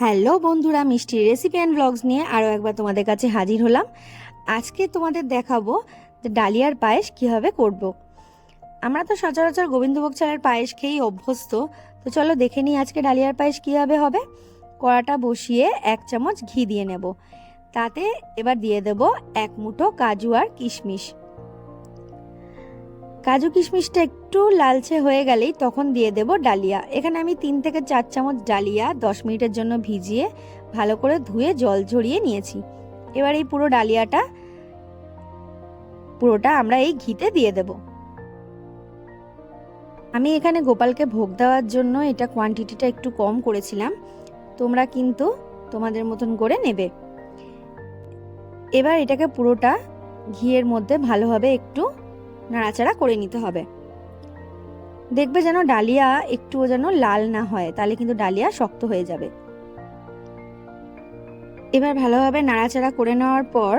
Hello বন্ধুরা, মিষ্টি recipe and blogs নিয়ে আরও একবার তোমাদের কাছে হাজির হলাম। আজকে তোমাদের দেখাবো যে ডালিয়ার পায়েস কীভাবে করব। আমরা তো সচরাচর গোবিন্দভোগ চালের পায়েস খেয়েই অভ্যস্ত, তো চলো দেখে নিই আজকে ডালিয়ার পায়েস কীভাবে হবে। কড়াটা বসিয়ে 1 চামচ ঘি দিয়ে নেব, তাতে এবার দিয়ে দেব 1 মুঠো কাজু আর কিশমিশ। কাজু কিশমিশটা একটু লালচে হয়ে গেলেই তখন দিয়ে দেব ডালিয়া। এখানে আমি 3 থেকে 4 চামচ ডালিয়া 10 মিনিটের জন্য ভিজিয়ে ভালো করে ধুয়ে জল ঝরিয়ে নিয়েছি। এবার এই পুরোটা আমরা এই ঘিতে দিয়ে দেব। আমি এখানে গোপালকে ভোগ দেওয়ার জন্য এটা কোয়ান্টিটিটা একটু কম করেছিলাম, তোমরা কিন্তু তোমাদের মতন করে নেবে। এবার এটাকে পুরোটা ঘিয়ের মধ্যে ভালোভাবে একটু নাড়াচাড়া করে নিতে হবে। দেখবে যেন ডালিয়া একটুও যেন লাল না হয়, তাহলে কিন্তু ডালিয়া শক্ত হয়ে যাবে। এবার ভালোভাবে নাড়াচাড়া করে নেওয়ার পর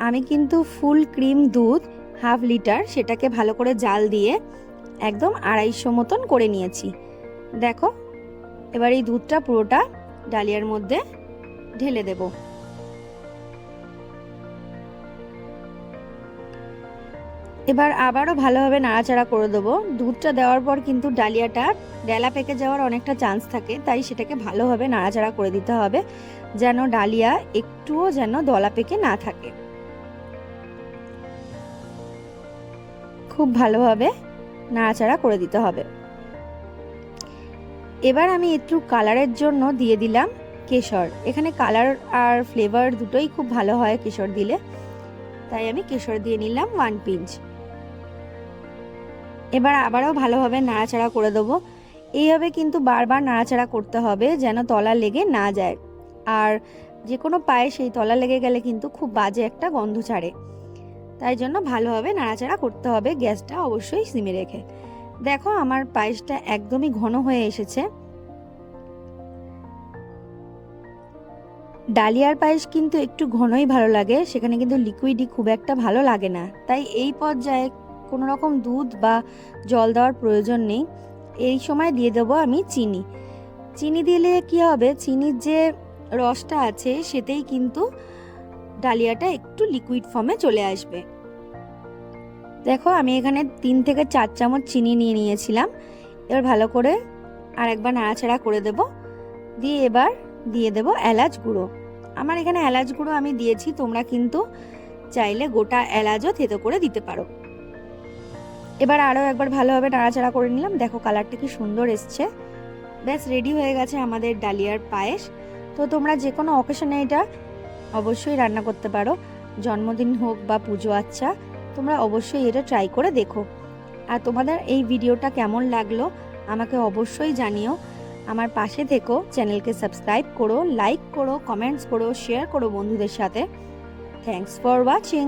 আমি কিন্তু ফুল ক্রিম দুধ 1/2 লিটার সেটাকে ভালো করে জাল দিয়ে একদম 250 মতন করে নিয়েছি। দেখো, এবার এই দুধটা পুরোটা ডালিয়ার মধ্যে ঢেলে দেব। এবার আবারও ভালোভাবে নাড়াচাড়া করে দেবো। দুধটা দেওয়ার পর কিন্তু ডালিয়াটা ডেলা পেকে যাওয়ার অনেকটা চান্স থাকে, তাই সেটাকে ভালোভাবে নাড়াচাড়া করে দিতে হবে, যেন ডালিয়া একটুও যেন দলা পেকে না থাকে। খুব ভালোভাবে নাড়াচাড়া করে দিতে হবে। এবার আমি একটু কালারের জন্য দিয়ে দিলাম কেশর। এখানে কালার আর ফ্লেভার দুটোই খুব ভালো হয় কেশর দিলে, তাই আমি কেশর দিয়ে নিলাম 1 পিঞ্চ। এবার আবারও ভালোভাবে নাড়াচাড়া করে দেবো। এইভাবে কিন্তু বারবার নাড়াচাড়া করতে হবে যেন তলা লেগে না যায়, আর যে কোনো পায়েস এই তলা লেগে গেলে কিন্তু খুব বাজে একটা গন্ধ ছাড়ে, তাই জন্য ভালোভাবে নাড়াচাড়া করতে হবে, গ্যাসটা অবশ্যই সিমে রেখে। দেখো, আমার পায়েসটা একদমই ঘন হয়ে এসেছে। ডালিয়ার পায়েস কিন্তু একটু ঘনই ভালো লাগে, সেখানে কিন্তু লিকুইডই খুব একটা ভালো লাগে না, তাই এই পর্যায়ে কোনো রকম দুধ বা জল দেওয়ার প্রয়োজন নেই। এই সময় দিয়ে দেবো আমি চিনি। চিনি দিলে কি হবে, চিনির যে রসটা আছে সেটাই কিন্তু ডালিয়াটা একটু লিকুইড ফর্মে চলে আসবে। দেখো, আমি এখানে 3 থেকে 4 চামচ চিনি নিয়ে নিয়েছিলাম। এবার ভালো করে আর একবার নাড়াচাড়া করে দেব, দিয়ে এবার দিয়ে দেব এলাচ গুঁড়ো। আমার এখানে এলাচ গুঁড়ো আমি দিয়েছি, তোমরা কিন্তু চাইলে গোটা এলাচও থেতো করে দিতে পারো। এবার আরও একবার ভালোভাবে নাড়াচাড়া করে নিলাম। দেখো, কালারটা কি সুন্দর এসছে। ব্যাস রেডি হয়ে গেছে আমাদের ডালিয়ার পায়েস। তো তোমরা যে কোনো অকেশনে এটা অবশ্যই রান্না করতে পারো, জন্মদিন হোক বা পুজো আচ্ছা, তোমরা অবশ্যই এটা ট্রাই করে দেখো। আর তোমাদের এই ভিডিওটা কেমন লাগলো আমাকে অবশ্যই জানিও। আমার পাশে থেকো, চ্যানেলকে সাবস্ক্রাইব করো, লাইক করো, কমেন্টস করো, শেয়ার করো বন্ধুদের সাথে। Thanks for watching.